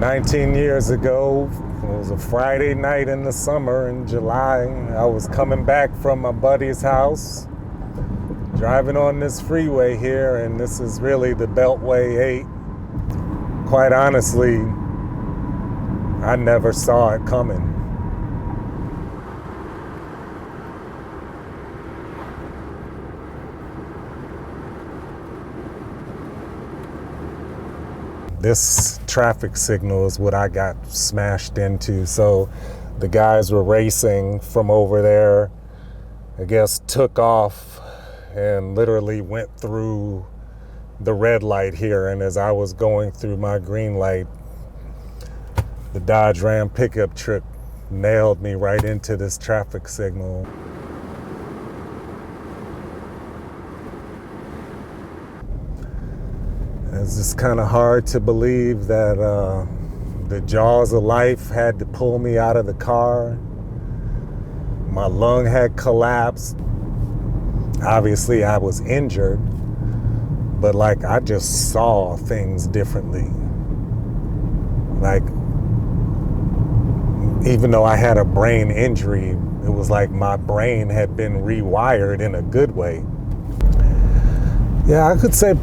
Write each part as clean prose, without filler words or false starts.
19 years ago, it was a Friday night in the summer in July. I was coming back from my buddy's house, driving on this freeway here, and this is really the Beltway 8. Quite honestly, I never saw it coming. This traffic signal is what I got smashed into. So the guys were racing from over there, I guess took off and literally went through the red light here. And as I was going through my green light, the Dodge Ram pickup truck nailed me right into this traffic signal. It's just kind of hard to believe that the jaws of life had to pull me out of the car. My lung had collapsed. Obviously, I was injured, but like I just saw things differently. Like, even though I had a brain injury, it was like my brain had been rewired in a good way. Yeah, I could say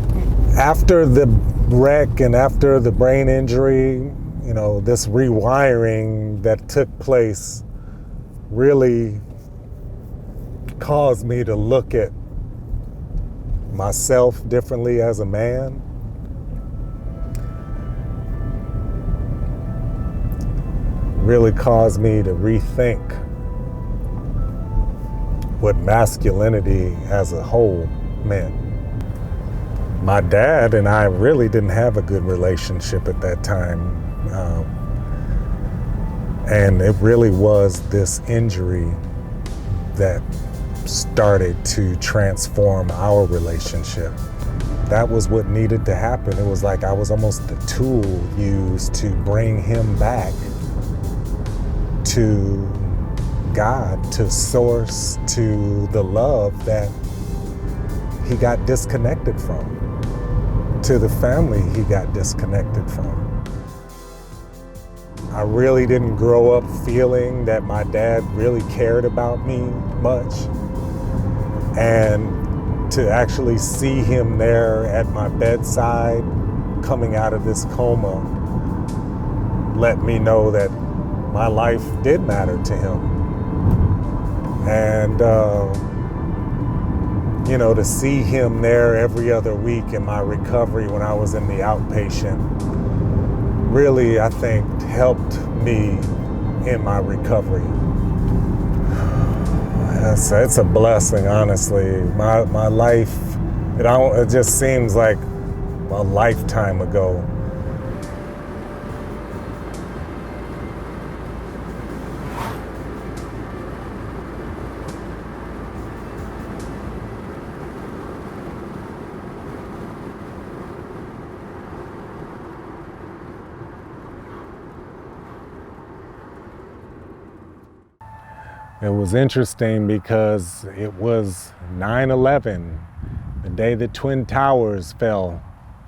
after the wreck and after the brain injury, you know, this rewiring that took place really caused me to look at myself differently as a man. Really caused me to rethink what masculinity as a whole meant. My dad and I really didn't have a good relationship at that time. And it really was this injury that started to transform our relationship. That was what needed to happen. It was like I was almost the tool used to bring him back to God, to source, to the love that he got disconnected from, to the family he got disconnected from. I really didn't grow up feeling that my dad really cared about me much. And to actually see him there at my bedside, coming out of this coma, let me know that my life did matter to him. And, you know, to see him there every other week in my recovery when I was in the outpatient really, I think, helped me in my recovery. It's a blessing, honestly. My life, it just seems like a lifetime ago. It was interesting because it was 9/11, the day the Twin Towers fell,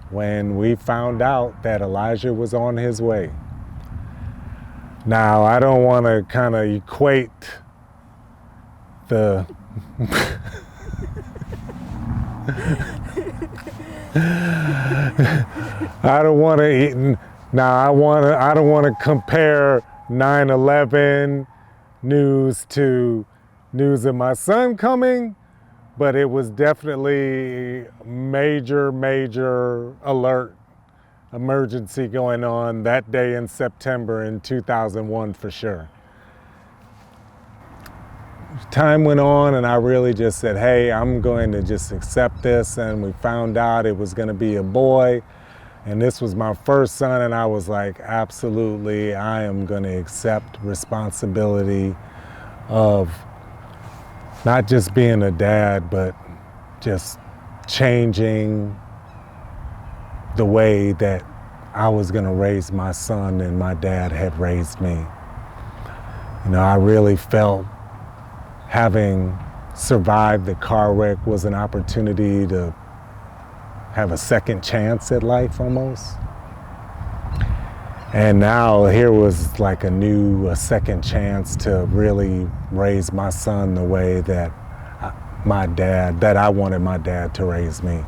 when we found out that Elijah was on his way. Now, I don't want to kind of equate the I don't want to compare 9/11 news to news of my son coming, but it was definitely major alert, emergency going on that day in September in 2001 for sure. Time went on and I really just said, hey, I'm going to just accept this, and we found out it was going to be a boy. And this was my first son, and I was like, absolutely, I am going to accept responsibility of not just being a dad, but just changing the way that I was going to raise my son and my dad had raised me. You know, I really felt having survived the car wreck was an opportunity to have a second chance at life almost. And now here was like a second chance to really raise my son the way that I wanted my dad to raise me.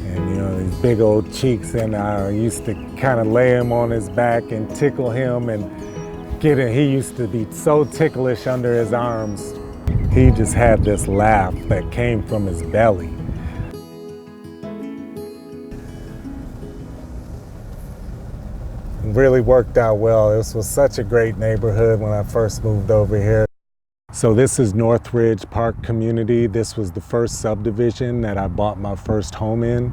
And you know, these big old cheeks, and I used to kind of lay him on his back and tickle him and he used to be so ticklish under his arms. He just had this laugh that came from his belly. It really worked out well. This was such a great neighborhood when I first moved over here. So this is Northridge Park Community. This was the first subdivision that I bought my first home in.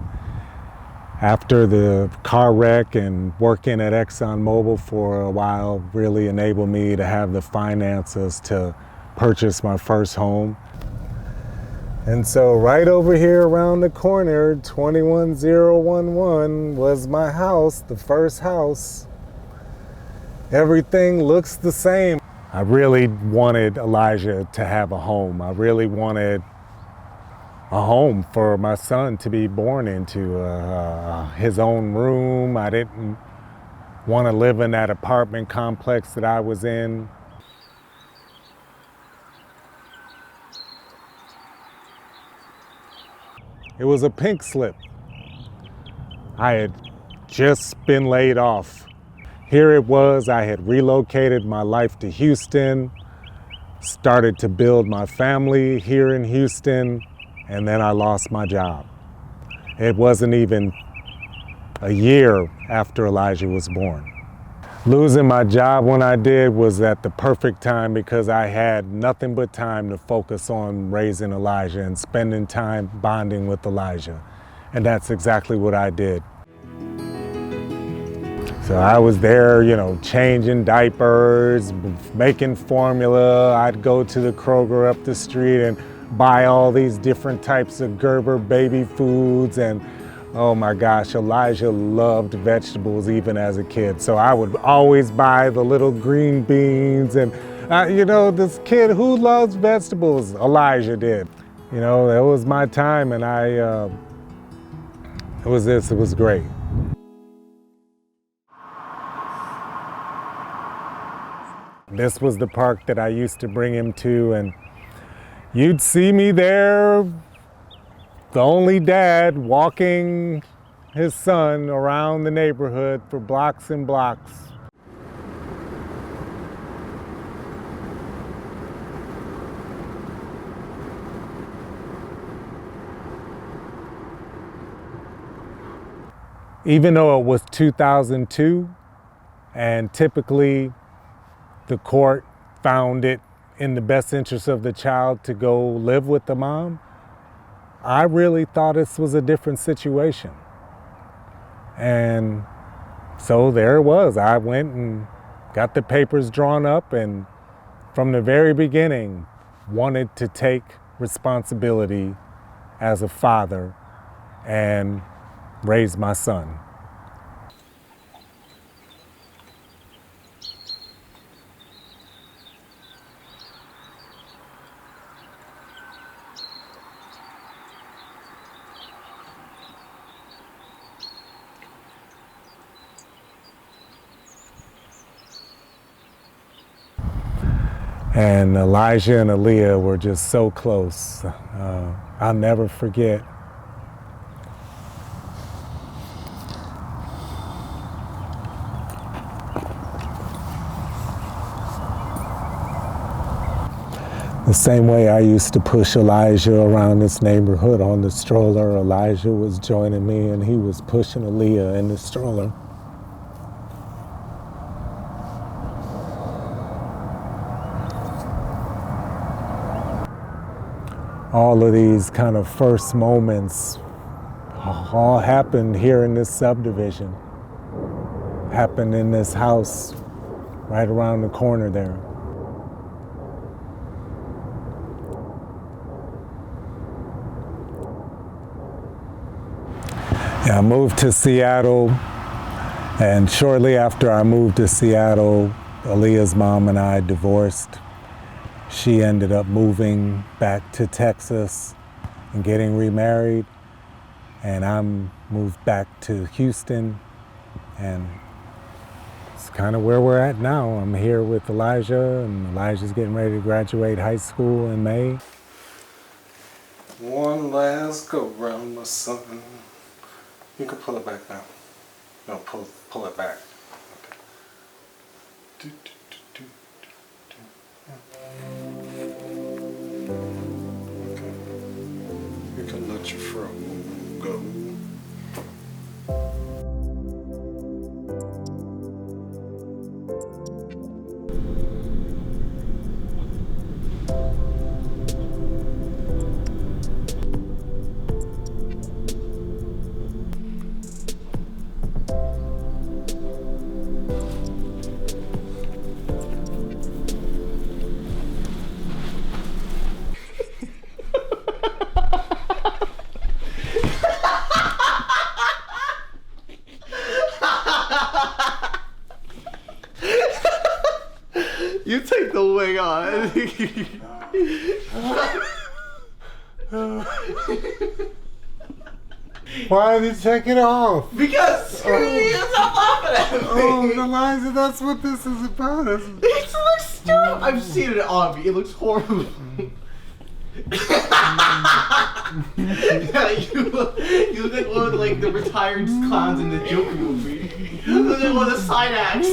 After the car wreck and working at ExxonMobil for a while really enabled me to have the finances to purchase my first home. And so right over here around the corner, 21011 was my house, the first house. Everything looks the same. I really wanted Elijah to have a home. I really wanted a home for my son to be born into, his own room. I didn't want to live in that apartment complex that I was in. It was a pink slip. I had just been laid off. Here it was, I had relocated my life to Houston, started to build my family here in Houston, and then I lost my job. It wasn't even a year after Elijah was born. Losing my job when I did was at the perfect time because I had nothing but time to focus on raising Elijah and spending time bonding with Elijah. And that's exactly what I did. So I was there, you know, changing diapers, making formula. I'd go to the Kroger up the street and buy all these different types of Gerber baby foods. And oh my gosh, Elijah loved vegetables even as a kid. So I would always buy the little green beans. And you know, this kid who loves vegetables, Elijah did. You know, that was my time, and it was great. This was the park that I used to bring him to, and you'd see me there, the only dad, walking his son around the neighborhood for blocks and blocks. Even though it was 2002, and typically the court found it in the best interest of the child to go live with the mom, I really thought this was a different situation. And so there it was. I went and got the papers drawn up, and from the very beginning wanted to take responsibility as a father and raise my son. And Elijah and Aaliyah were just so close. I'll never forget. The same way I used to push Elijah around this neighborhood on the stroller, Elijah was joining me and he was pushing Aaliyah in the stroller. All of these kind of first moments all happened here in this subdivision, happened in this house right around the corner there. Yeah, I moved to Seattle, and shortly after I moved to Seattle, Aaliyah's mom and I divorced. she ended up moving back to Texas and getting remarried, and I moved back to Houston, and it's kind of where we're at now. I'm here with Elijah, and Elijah's getting ready to graduate high school in May. One last go round, my son. You can pull it back now. No, pull it back. Okay. Okay. You can let your fro go. You take the wig on. Why did you take it off? Because you're not laughing at me. Oh, Elijah, that's what this is about. It looks stupid. I've seen it on me. It looks horrible. Yeah, you look like one of the retired clowns in the Joker movie. You look like one of the side acts.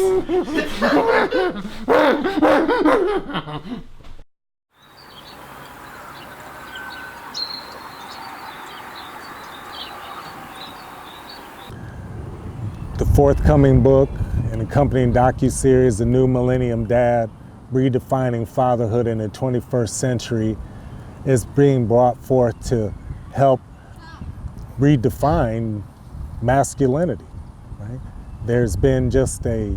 The forthcoming book and accompanying docuseries, The New Millennium Dad, Redefining Fatherhood in the 21st Century, is being brought forth to help redefine masculinity, right? There's been just a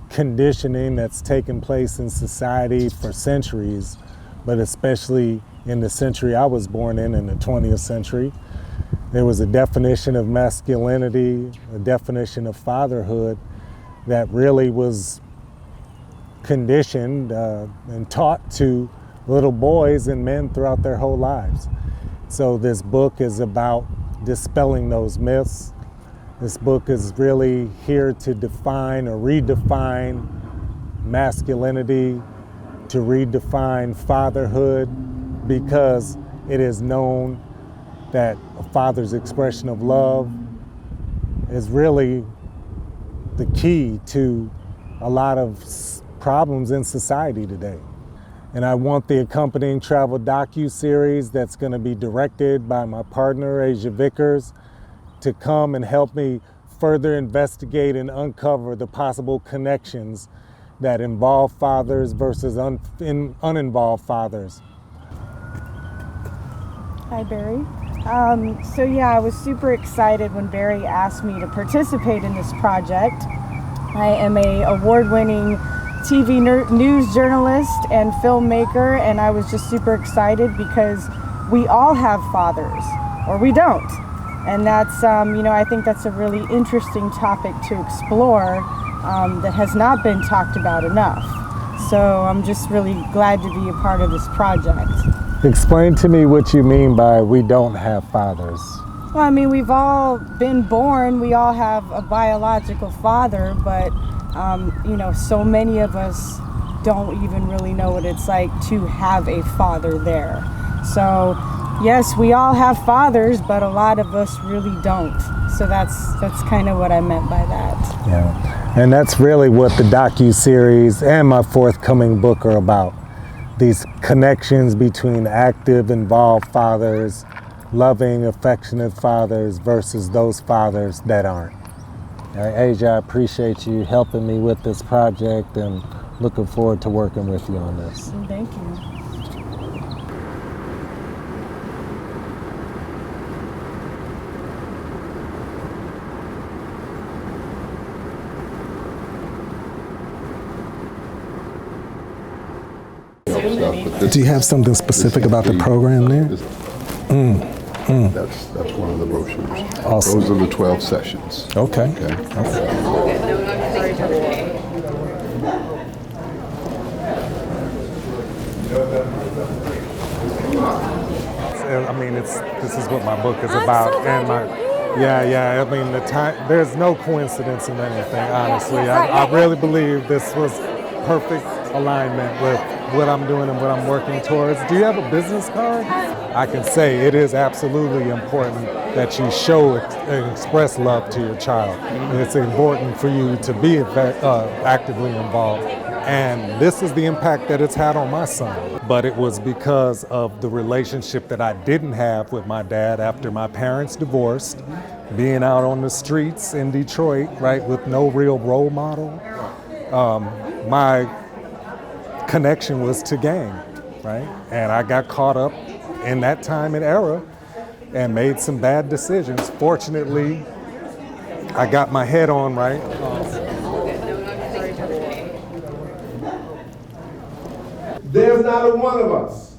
conditioning that's taken place in society for centuries, but especially in the century I was born in the 20th century. There was a definition of masculinity, a definition of fatherhood that really was conditioned and taught to little boys and men throughout their whole lives. So this book is about dispelling those myths. This book is really here to define or redefine masculinity, to redefine fatherhood, because it is known that a father's expression of love is really the key to a lot of problems in society today. And I want the accompanying travel docu-series that's going to be directed by my partner, Asia Vickers, to come and help me further investigate and uncover the possible connections that involve fathers versus uninvolved fathers. Hi, Barry. So yeah, I was super excited when Barry asked me to participate in this project. I am an award-winning TV news journalist and filmmaker, and I was just super excited because we all have fathers, or we don't. And that's, I think that's a really interesting topic to explore that has not been talked about enough. So I'm just really glad to be a part of this project. Explain to me what you mean by we don't have fathers. Well, I mean, we've all been born, we all have a biological father, but so many of us don't even really know what it's like to have a father there. So yes, we all have fathers, but a lot of us really don't. So that's kind of what I meant by that. Yeah, and that's really what the docu-series and my forthcoming book are about. These connections between active, involved fathers, loving, affectionate fathers versus those fathers that aren't. Asia, I appreciate you helping me with this project and looking forward to working with you on this. Thank you. Do you have something specific about the program there? That's one of the brochures. Awesome. Those are the 12 sessions. Okay. I mean, this is what my book is about, and yeah. I mean, the time. There's no coincidence in anything, honestly. I really believe this was perfect alignment with what I'm doing and what I'm working towards. Do you have a business card? I can say it is absolutely important that you show and express love to your child. And it's important for you to be actively involved. And this is the impact that it's had on my son. But it was because of the relationship that I didn't have with my dad after my parents divorced, being out on the streets in Detroit, right, with no real role model. My connection was to gang, right? And I got caught up in that time and era and made some bad decisions. Fortunately, I got my head on right. There's not a one of us.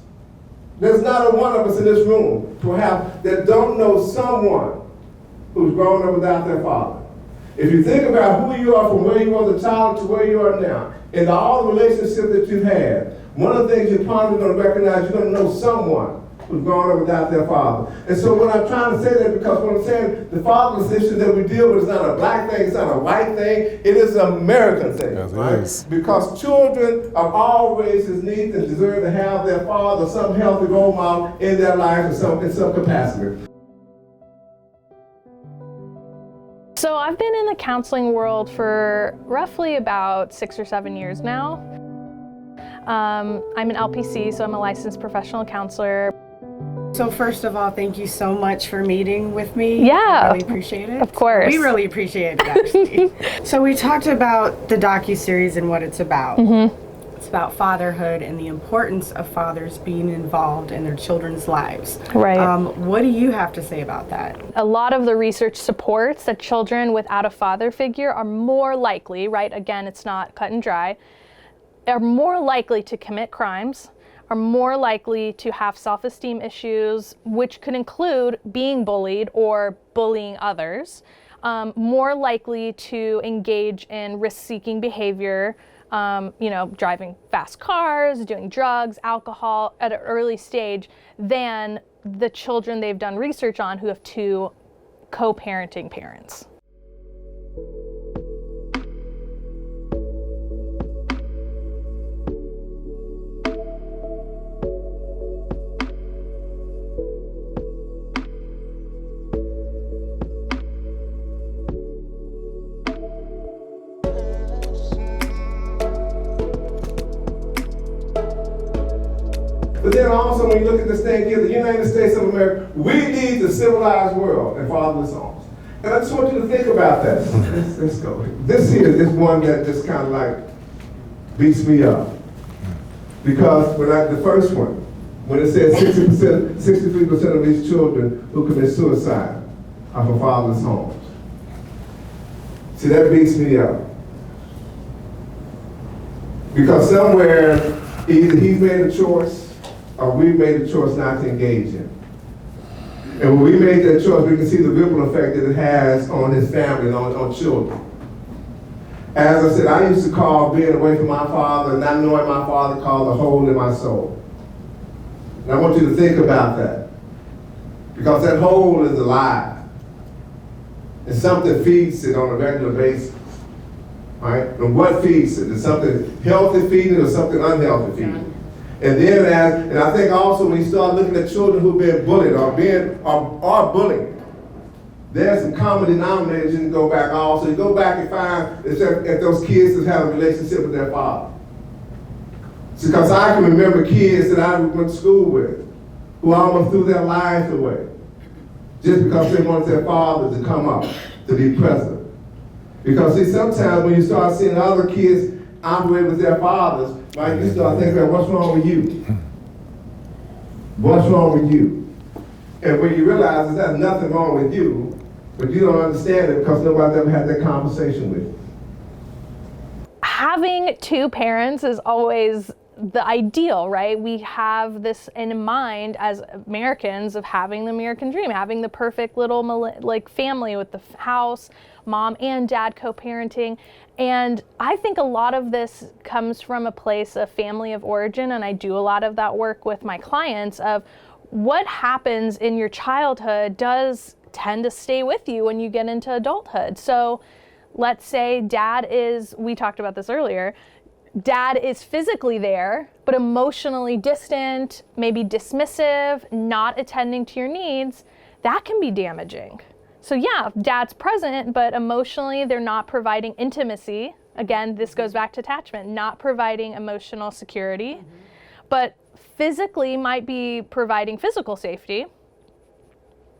There's not a one of us in this room, perhaps, that don't know someone who's grown up without their father. If you think about who you are from where you were as a child to where you are now, and all the relationships that you've had, one of the things you're probably going to recognize, you're going to know someone who's grown up without their father. And so what I'm trying to say that because what I'm saying, the fatherless issue that we deal with is not a black thing, it's not a white thing, it is an American thing. Yes, it right? is. Because children of all races need and deserve to have their father, some healthy role model in their lives in some capacity. So I've been in the counseling world for roughly about 6 or 7 years now. I'm an LPC, so I'm a licensed professional counselor. So first of all, thank you so much for meeting with me. Yeah. I really appreciate it. Of course. We really appreciate it, actually. So we talked about the docuseries and what it's about. Mm-hmm. It's about fatherhood and the importance of fathers being involved in their children's lives. Right. What do you have to say about that? A lot of the research supports that children without a father figure are more likely, right, again, it's not cut and dry, are more likely to commit crimes, are more likely to have self-esteem issues, which could include being bullied or bullying others, more likely to engage in risk-seeking behavior, driving fast cars, doing drugs, alcohol at an early stage than the children they've done research on who have two co-parenting parents. But then also when you look at this thing here, the United States of America, we need the civilized world and fatherless homes. And I just want you to think about that. Let's go. This here is one that just kind of like beats me up. Because the first one, when it says 63% of these children who commit suicide are from fatherless homes. See, that beats me up. Because somewhere, either he's made a choice or we made a choice not to engage in. And when we made that choice, we can see the ripple effect that it has on his family and on children. As I said, I used to call being away from my father and not knowing my father called a hole in my soul. And I want you to think about that. Because that hole is alive. And something feeds it on a regular basis. Right? And what feeds it? Is something healthy feeding or something unhealthy feeding? And then and I think also when you start looking at children who've been bullied or bullied, there's some common denominators you can go back also. You go back and find if those kids that have a relationship with their father. Because I can remember kids that I went to school with who almost threw their lives away just because they wanted their father to come up, to be present. Because see, sometimes when you start seeing other kids operate with their fathers, right, you start thinking about what's wrong with you? What's wrong with you? And when you realize there's nothing wrong with you, but you don't understand it because nobody's ever had that conversation with you. Having two parents is always the ideal, right? We have this in mind as Americans of having the American dream, having the perfect little like family with the house, mom and dad co-parenting. And I think a lot of this comes from a place of family of origin, and I do a lot of that work with my clients of what happens in your childhood does tend to stay with you when you get into adulthood. So let's say dad is, we talked about this earlier, dad is physically there, but emotionally distant, maybe dismissive, not attending to your needs. That can be damaging. So yeah, dad's present, but emotionally they're not providing intimacy. Again, this goes back to attachment, not providing emotional security, but physically might be providing physical safety,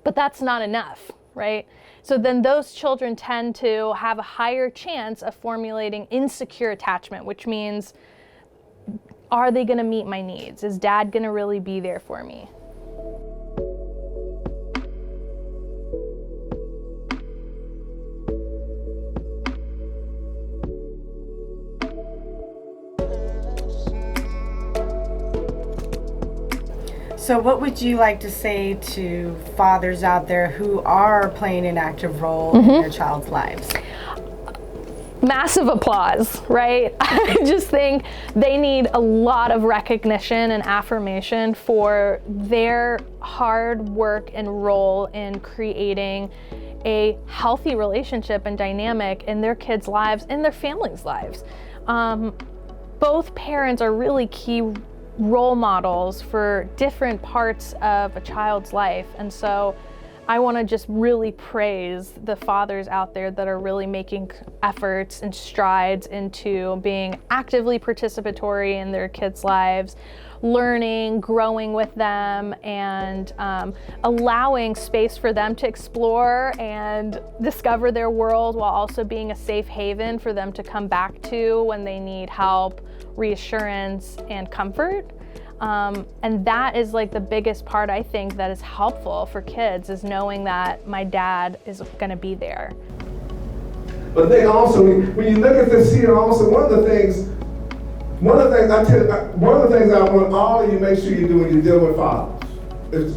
but that's not enough, right? So then those children tend to have a higher chance of formulating insecure attachment, which means, are they gonna meet my needs? Is dad gonna really be there for me? So what would you like to say to fathers out there who are playing an active role in their child's lives? Massive applause, right? I just think they need a lot of recognition and affirmation for their hard work and role in creating a healthy relationship and dynamic in their kids' lives and their families' lives. Both parents are really key role models for different parts of a child's life. And so I want to just really praise the fathers out there that are really making efforts and strides into being actively participatory in their kids' lives, learning, growing with them, and allowing space for them to explore and discover their world while also being a safe haven for them to come back to when they need help, reassurance, and comfort. And that is like the biggest part, I think, that is helpful for kids, is knowing that my dad is gonna be there. But then also, when you look at this here, also one of the things I want all of you make sure you do when you deal with fathers is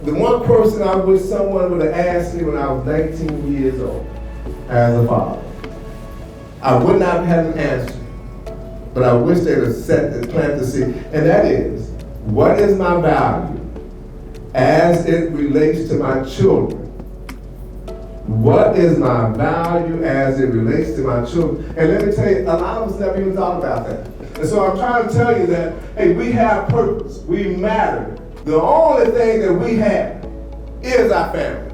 the one person I wish someone would have asked me when I was 19 years old as a father. I would not have had an answer, but I wish they would have planted the seed, and that is, what is my value as it relates to my children? What is my value as it relates to my children? And let me tell you, a lot of us never even thought about that. And so I'm trying to tell you that, hey, we have purpose, we matter. The only thing that we have is our families.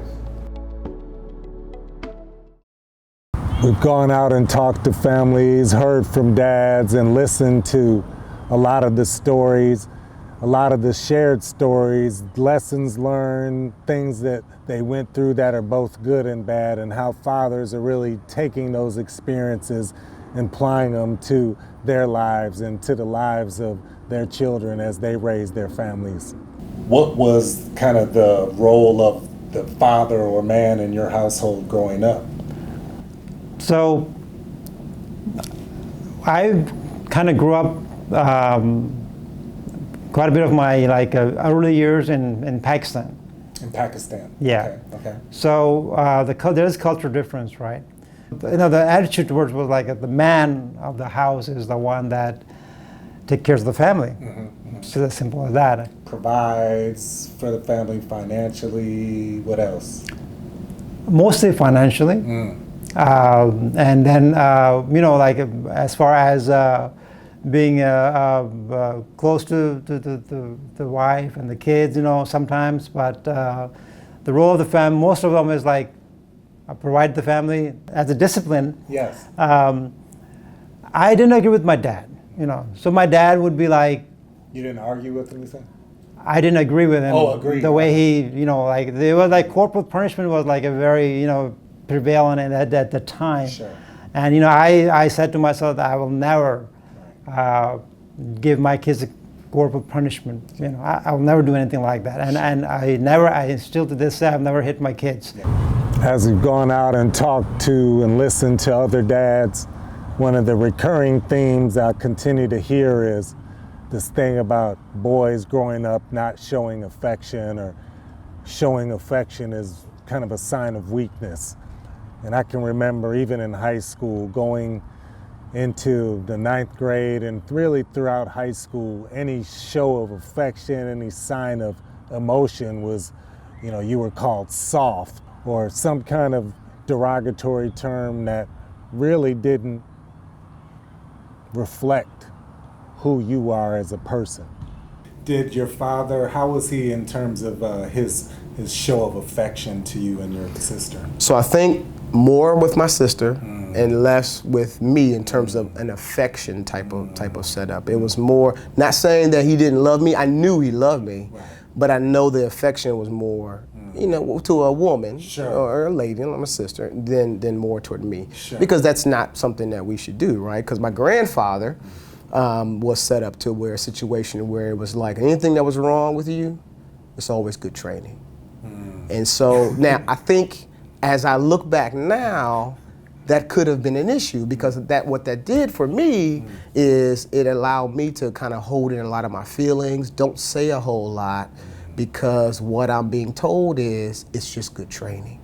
We've gone out and talked to families, heard from dads, and listened to a lot of the stories, a lot of the shared stories, lessons learned, things that they went through that are both good and bad, and how fathers are really taking those experiences and applying them to their lives and to the lives of their children as they raise their families. What was kind of the role of the father or man in your household growing up? So I kind of grew up quite a bit of my early years in Pakistan. In Pakistan? Yeah. Okay. So there's cultural difference, right? You know, the attitude towards was like the man of the house is the one that takes care of the family. It's as simple as that. Provides for the family financially. What else? Mostly financially. And then, as far as being close to the wife and the kids, sometimes, but the role of the family, most of them is like provide the family as a discipline. Yes. I didn't agree with my dad, so my dad would be like. You didn't argue with him, you think? I didn't agree with him. Oh, agreed. The way he, there was corporal punishment was like a very, prevalent at the time. Sure. And I said to myself that I will never give my kids a corporal punishment. I'll never do anything like that. And I still to this day I've never hit my kids. As we've gone out and talked to and listened to other dads, one of the recurring themes I continue to hear is this thing about boys growing up not showing affection, or showing affection is kind of a sign of weakness. And I can remember even in high school, going into the 9th grade and really throughout high school, any show of affection, any sign of emotion was, you were called soft, or some kind of derogatory term that really didn't reflect who you are as a person. Did your father, how was he in terms of his show of affection to you and your sister? So I think more with my sister and less with me in terms of an affection type of setup. It was more, not saying that he didn't love me, I knew he loved me, right. But I know the affection was more, to a woman, sure, or a lady, like my sister, than more toward me. Sure. Because that's not something that we should do, right? Because my grandfather was set up to where a situation where it was like anything that was wrong with you, it's always good training. And so now I think as I look back now, that could have been an issue, because what that did for me is it allowed me to kind of hold in a lot of my feelings, don't say a whole lot, because what I'm being told is it's just good training.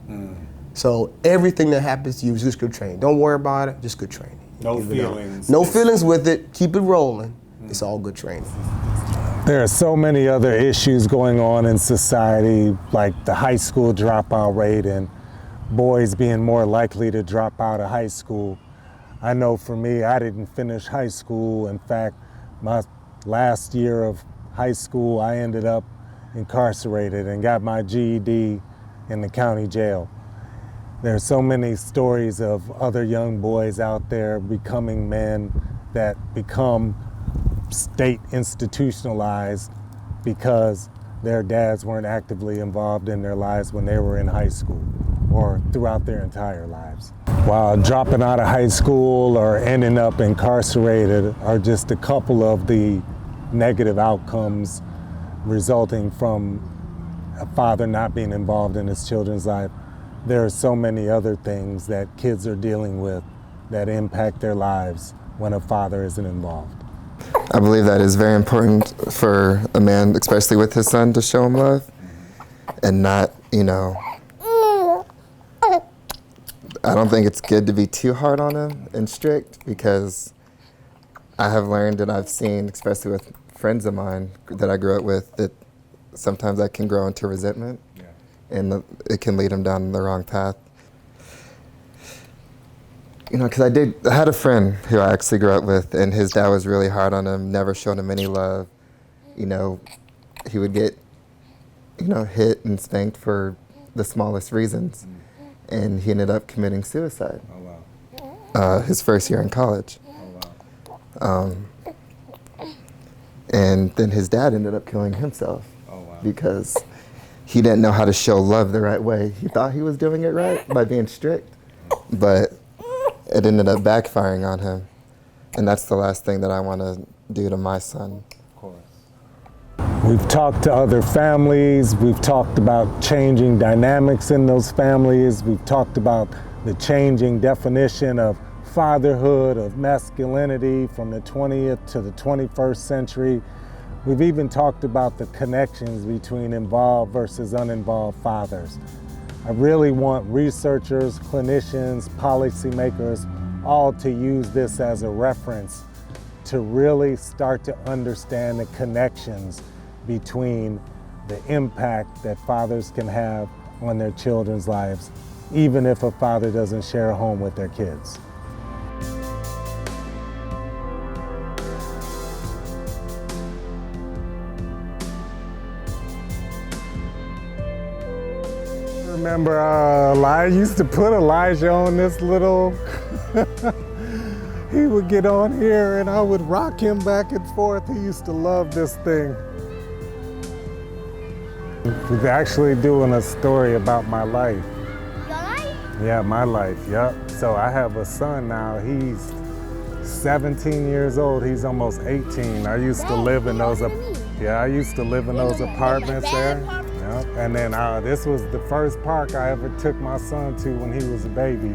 So everything that happens to you is just good training. Don't worry about it, just good training. No feelings. No feelings with it, keep it rolling. It's all good training. There are so many other issues going on in society, like the high school dropout rate and boys being more likely to drop out of high school. I know for me, I didn't finish high school. In fact, my last year of high school, I ended up incarcerated and got my GED in the county jail. There's so many stories of other young boys out there becoming men that become state institutionalized because their dads weren't actively involved in their lives when they were in high school or throughout their entire lives. While dropping out of high school or ending up incarcerated are just a couple of the negative outcomes resulting from a father not being involved in his children's life. There are so many other things that kids are dealing with that impact their lives when a father isn't involved. I believe that is very important for a man, especially with his son, to show him love and not, I don't think it's good to be too hard on him and strict, because I have learned and I've seen, especially with friends of mine that I grew up with, that sometimes that can grow into resentment, and it can lead him down the wrong path. Because I had a friend who I actually grew up with, and his dad was really hard on him, never showed him any love. He would get, hit and spanked for the smallest reasons. And he ended up committing suicide. Oh, wow. His first year in college. Oh, wow. And then his dad ended up killing himself. Oh, wow. Because he didn't know how to show love the right way. He thought he was doing it right by being strict, but it ended up backfiring on him. And that's the last thing that I want to do to my son. Of course. We've talked to other families. We've talked about changing dynamics in those families. We've talked about the changing definition of fatherhood, of masculinity from the 20th to the 21st century. We've even talked about the connections between involved versus uninvolved fathers. I really want researchers, clinicians, policymakers, all to use this as a reference to really start to understand the connections between the impact that fathers can have on their children's lives, even if a father doesn't share a home with their kids. I remember I used to put Elijah on this little, he would get on here and I would rock him back and forth. He used to love this thing. We're actually doing a story about my life. Your life? Yeah, my life, yep. So I have a son now, he's 17 years old, he's almost 18. I used to live in those, I used to live in those apartments there. Yep. And then this was the first park I ever took my son to when he was a baby.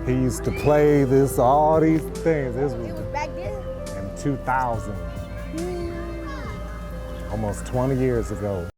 He used to play all these things. This was back then? In 2000. almost 20 years ago.